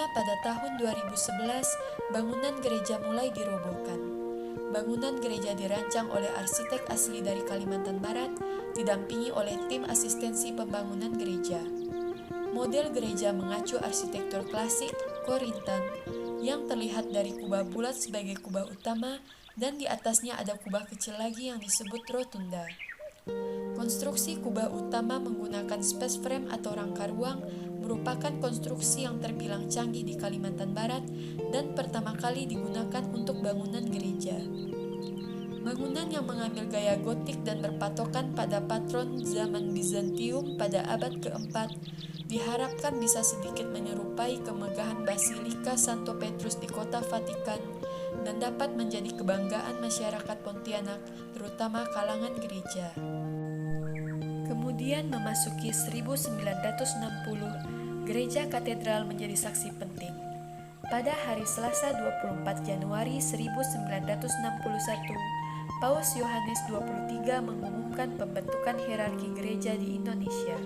Akhirnya pada tahun 2011, bangunan gereja mulai dirobohkan. Bangunan gereja dirancang oleh arsitek asli dari Kalimantan Barat, didampingi oleh tim asistensi pembangunan gereja. Model gereja mengacu arsitektur klasik Korintan yang terlihat dari kubah bulat sebagai kubah utama dan di atasnya ada kubah kecil lagi yang disebut rotunda. Konstruksi kubah utama menggunakan space frame atau rangka ruang merupakan konstruksi yang terbilang canggih di Kalimantan Barat dan pertama kali digunakan untuk bangunan gereja. Bangunan yang mengambil gaya gotik dan berpatokan pada patron zaman Bizantium pada abad keempat diharapkan bisa sedikit menyerupai kemegahan Basilika Santo Petrus di kota Vatikan dan dapat menjadi kebanggaan masyarakat Pontianak, terutama kalangan gereja. Kemudian memasuki 1960, gereja katedral menjadi saksi penting. Pada hari Selasa 24 Januari 1961, Paus Yohanes 23 mengumumkan pembentukan hierarki gereja di Indonesia,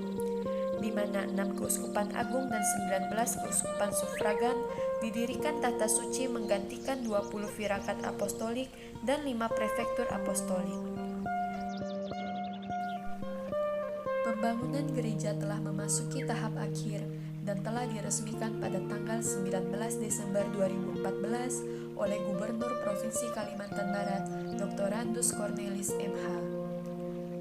di mana 6 keuskupan agung dan 19 keuskupan sufragan didirikan tahta suci menggantikan 20 firakat apostolik dan 5 prefektur apostolik. Pembangunan gereja telah memasuki tahap akhir dan telah diresmikan pada tanggal 19 Desember 2014 oleh Gubernur Provinsi Kalimantan Barat, Dr. Randus Cornelis MH.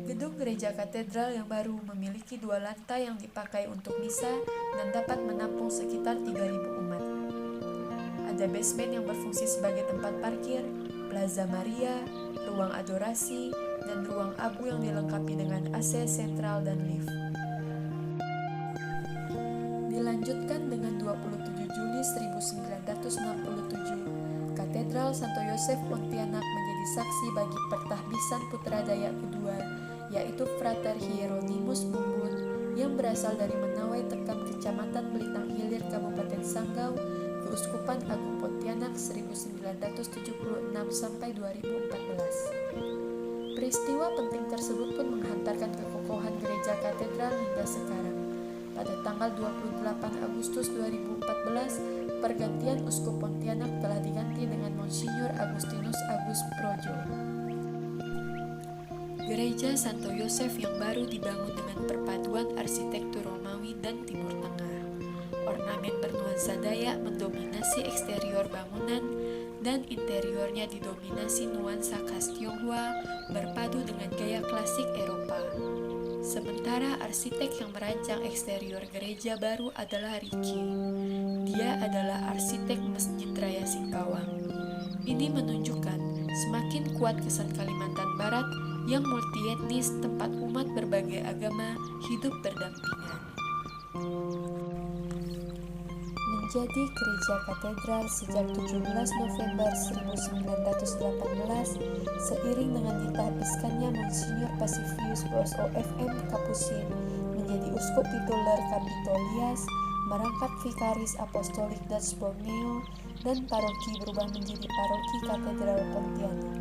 Gedung gereja katedral yang baru memiliki 2 lantai yang dipakai untuk misa dan dapat menampung sekitar 3.000 umat. Ada basement yang berfungsi sebagai tempat parkir, Plaza Maria, ruang adorasi, dan ruang abu yang dilengkapi dengan AC sentral dan lift. Dilanjutkan dengan 27 Juli 1967, Katedral Santo Yosef Pontianak menjadi saksi bagi pertahbisan putra Dayak kedua, yaitu Frater Hieronymus Bumbun yang berasal dari Menawai Tekam, Kecamatan Belitang Hilir, Kabupaten Sanggau, Keuskupan Agung Pontianak 1976 sampai 2014. Peristiwa penting tersebut pun menghantarkan kekokohan gereja katedral hingga sekarang. Pada tanggal 28 Agustus 2014, pergantian Uskup Pontianak telah diganti dengan Monsinyur Agustinus Agus Projo. Gereja Santo Yosef yang baru dibangun dengan perpaduan arsitektur Romawi dan Timur Tengah. Ornamen bernuansa Dayak mendominasi eksterior bangunan dan interiornya didominasi nuansa khas Tionghoa berpadu dengan gaya klasik Eropa. Sementara arsitek yang merancang eksterior gereja baru adalah Ricky. Dia adalah arsitek Masjid Raya Singkawang. Ini menunjukkan semakin kuat kesan Kalimantan Barat yang multietnis, tempat umat berbagai agama hidup berdampingan. Menjadi gereja katedral sejak 17 November 1918 seiring dengan ditahbiskannya Monsinyur Pacifius OSOFM Kapusin menjadi uskup tituler Kapitolias, merangkap vikaris apostolik Dutch Borneo, dan paroki berubah menjadi paroki Katedral Pontianak.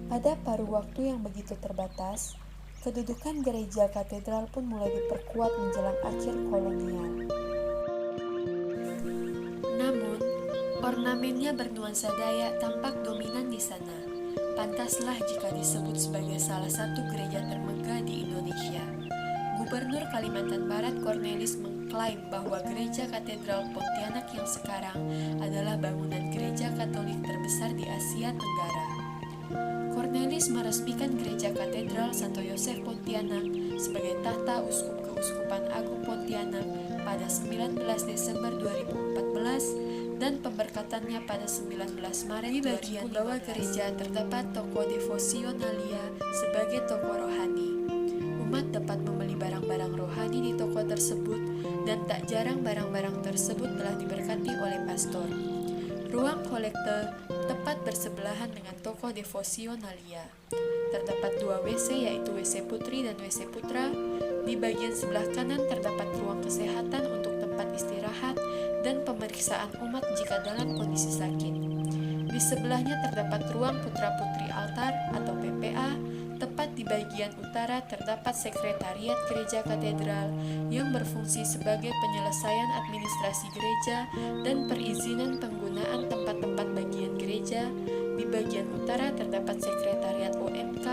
Pada paruh waktu yang begitu terbatas, kedudukan gereja katedral pun mulai diperkuat menjelang akhir kolonial. Namun, ornamennya bernuansa Dayak tampak dominan di sana. Pantaslah jika disebut sebagai salah satu gereja termegah di Indonesia. Gubernur Kalimantan Barat Cornelis mengklaim bahwa gereja katedral Pontianak yang sekarang adalah bangunan gereja Katolik terbesar di Asia Tenggara. Cornelis meresmikan gereja katedral Santo Yosef Pontianak sebagai tahta uskup Keuskupan Agung Pontianak pada 19 Desember 2014 dan pemberkatannya pada 19 Maret 2015. Di bagian bawah gereja terdapat toko devosionalia sebagai toko rohani. Umat dapat membeli barang-barang rohani di toko tersebut dan tak jarang barang-barang tersebut telah diberkati oleh pastor. Ruang kolektor tepat bersebelahan dengan toko devosionalia. Terdapat 2 WC yaitu WC Putri dan WC Putra. Di bagian sebelah kanan terdapat ruang kesehatan untuk tempat istirahat dan pemeriksaan umat jika dalam kondisi sakit. Di sebelahnya terdapat ruang putra-putri altar atau PPA, tempat Tepat di bagian utara terdapat sekretariat gereja katedral yang berfungsi sebagai penyelesaian administrasi gereja dan perizinan penggunaan tempat-tempat bagian gereja. Di bagian utara terdapat sekretariat OMK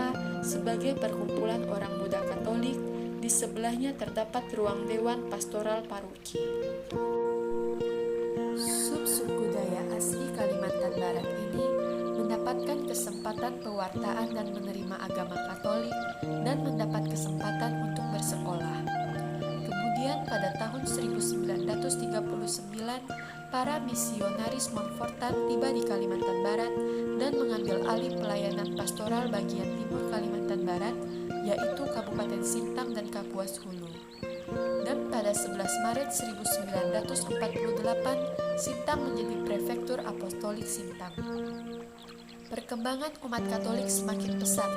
sebagai perkumpulan orang muda Katolik. Di sebelahnya terdapat ruang dewan pastoral paroki. Subsuku Dayak asli Kalimantan Barat ini mendapatkan kesempatan pewartaan dan menerima agama Katolik dan mendapat kesempatan untuk bersekolah. Kemudian pada tahun 1939, para misionaris Montfortan tiba di Kalimantan Barat dan mengambil alih pelayanan pastoral bagian timur Kalimantan Barat, yaitu Kabupaten Sintang dan Kapuas Hulu. Dan pada 11 Maret 1948, Sintang menjadi prefektur apostolik Sintang. Perkembangan umat Katolik semakin pesat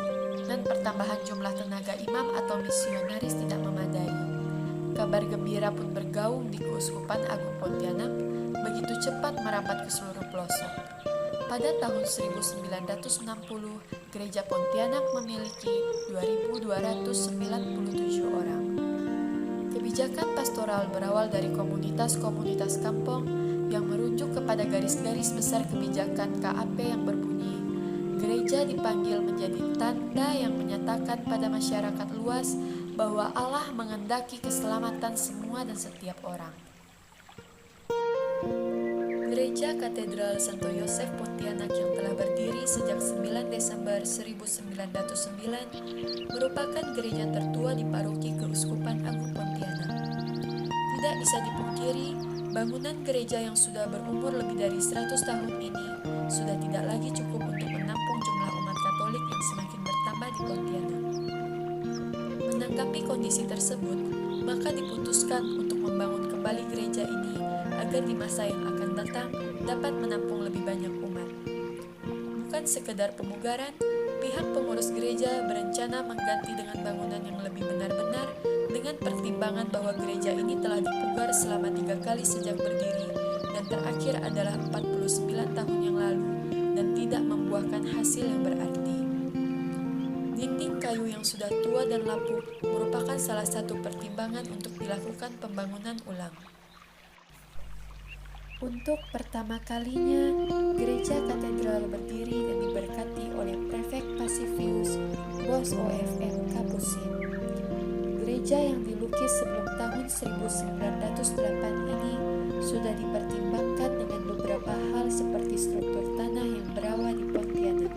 dan pertambahan jumlah tenaga imam atau misionaris tidak memadai. Kabar gembira pun bergaung di Keuskupan Agung Pontianak, begitu cepat merapat ke seluruh pelosok. Pada tahun 1960, Gereja Pontianak memiliki 2.297 orang. Kebijakan pastoral berawal dari komunitas-komunitas kampung yang merujuk kepada garis-garis besar kebijakan KAP yang berbunyi, gereja dipanggil menjadi tanda yang menyatakan pada masyarakat luas bahwa Allah mengendaki keselamatan semua dan setiap orang. Gereja Katedral Santo Yosef Pontianak yang telah berdiri sejak 9 Desember 1909 merupakan gereja tertua di paroki Keuskupan Agung Pontianak. Tidak bisa dipungkiri, bangunan gereja yang sudah berumur lebih dari 100 tahun ini sudah tidak lagi cukup untuk menampung jumlah umat Katolik yang semakin bertambah di Pontianak. Menanggapi kondisi tersebut, maka diputuskan untuk membangun kembali gereja ini agar di masa yang akan datang dapat menampung lebih banyak umat. Bukan sekedar pemugaran, pihak pengurus gereja berencana mengganti dengan bangunan yang lebih benar-benar dengan pertimbangan bahwa gereja ini telah dipugar selama 3 kali sejak berdiri dan terakhir adalah 49 tahun yang lalu dan tidak membuahkan hasil yang berarti. Dinding kayu yang sudah tua dan lapuk merupakan salah satu pertimbangan untuk dilakukan pembangunan ulang. Untuk pertama kalinya, gereja katedral berdiri dan diberkati oleh Prefek Pacifius Bos OFM Kapusin. Gereja yang dilukis sebelum tahun 1908 ini sudah dipertimbangkan dengan beberapa hal seperti struktur tanah yang berawa di Pontianak.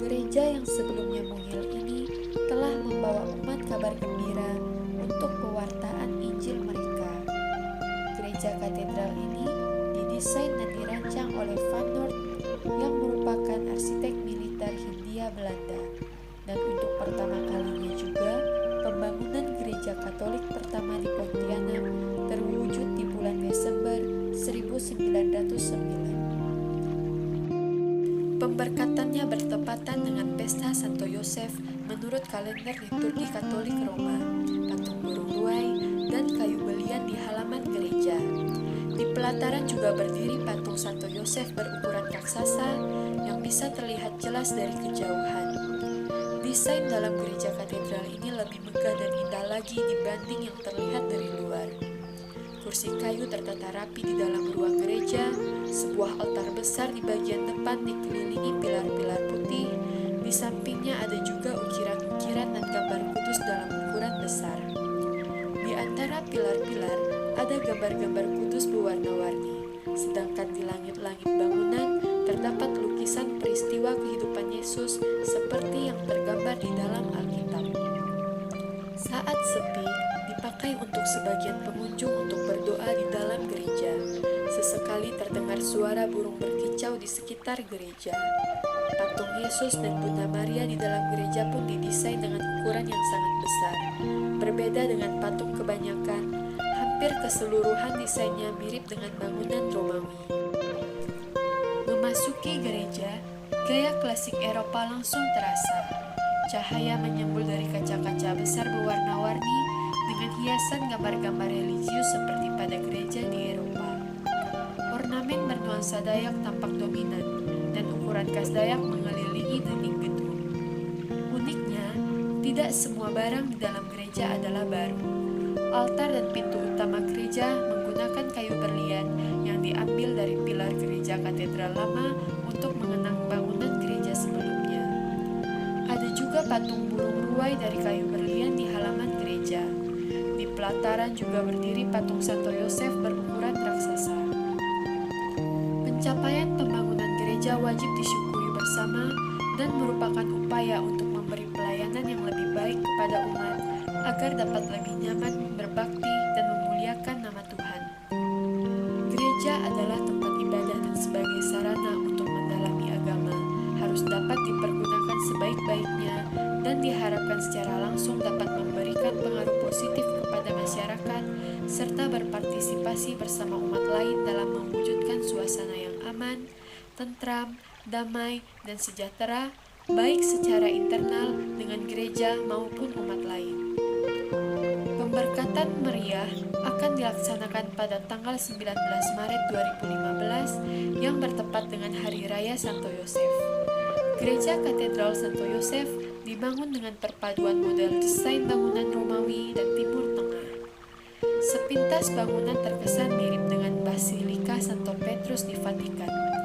Gereja yang sebelumnya mungil ini telah membawa umat kabar gembira untuk pewartaan Injil mereka. Gereja katedral ini didesain dan dirancang oleh Van Noort yang merupakan arsitek militer Hindia Belanda. Dan untuk pertama kalinya juga, pembangunan gereja Katolik pertama di Pontianak terwujud di bulan Desember 1909. Pemberkatannya bertepatan dengan pesta Santo Yosef menurut kalender liturgi Katolik Roma, patung burung ruai, dan kayu belian di halaman gereja. Di pelataran juga berdiri patung Santo Yosef berukuran raksasa yang bisa terlihat jelas dari kejauhan. Desain dalam gereja katedral ini lebih megah dan indah lagi dibanding yang terlihat dari luar. Kursi kayu tertata rapi di dalam ruang gereja, sebuah altar besar di bagian depan dikelilingi pilar-pilar putih, di sampingnya ada juga ukiran-ukiran dan gambar kudus dalam ukuran besar. Di antara pilar-pilar ada gambar-gambar kudus berwarna-warni, sedangkan di langit-langit bangunan terdapat lukisan peristiwa kehidupan Yesus seperti yang tergambar di dalam Alkitab. Saat sepi, dipakai untuk sebagian pengunjung untuk berdoa di dalam gereja. Sesekali terdengar suara burung berkicau di sekitar gereja. Patung Yesus dan Bunda Maria di dalam gereja pun didesain dengan ukuran yang sangat besar. Berbeda dengan patung kebanyakan, hampir keseluruhan desainnya mirip dengan bangunan Romawi. Memasuki gereja, gaya klasik Eropa langsung terasa. Cahaya menyembul dari kaca-kaca besar berwarna-warni dengan hiasan gambar-gambar religius seperti pada gereja di Eropa. Ornamen bernuansa Dayak tampak dominan dan ukuran khas Dayak mengelilingi dinding gedung. semua barang di dalam gereja adalah baru. Altar dan pintu utama gereja menggunakan kayu berlian yang diambil dari pilar gereja katedral lama untuk mengenang bangunan gereja sebelumnya. Ada juga patung burung ruai dari kayu berlian di halaman gereja. Di pelataran juga berdiri patung Santo Yosef berukuran raksasa. Pencapaian pembangunan gereja wajib disyukuri bersama dan merupakan upaya untuk memberi pelayanan yang lebih baik kepada umat agar dapat lebih nyaman berbakti dan memuliakan nama Tuhan. Gereja adalah tempat ibadah dan sebagai sarana untuk mendalami agama harus dapat dipergunakan sebaik-baiknya dan diharapkan secara langsung dapat memberikan pengaruh positif kepada masyarakat serta berpartisipasi bersama umat lain dalam mewujudkan suasana yang aman, tentram, damai, dan sejahtera, baik secara internal dengan gereja maupun umat lain. Pemberkatan meriah akan dilaksanakan pada tanggal 19 Maret 2015 yang bertepat dengan Hari Raya Santo Yosef. Gereja Katedral Santo Yosef dibangun dengan perpaduan model desain bangunan Romawi dan Timur Tengah. Sepintas bangunan terkesan mirip dengan Basilika Santo Petrus di Vatikan.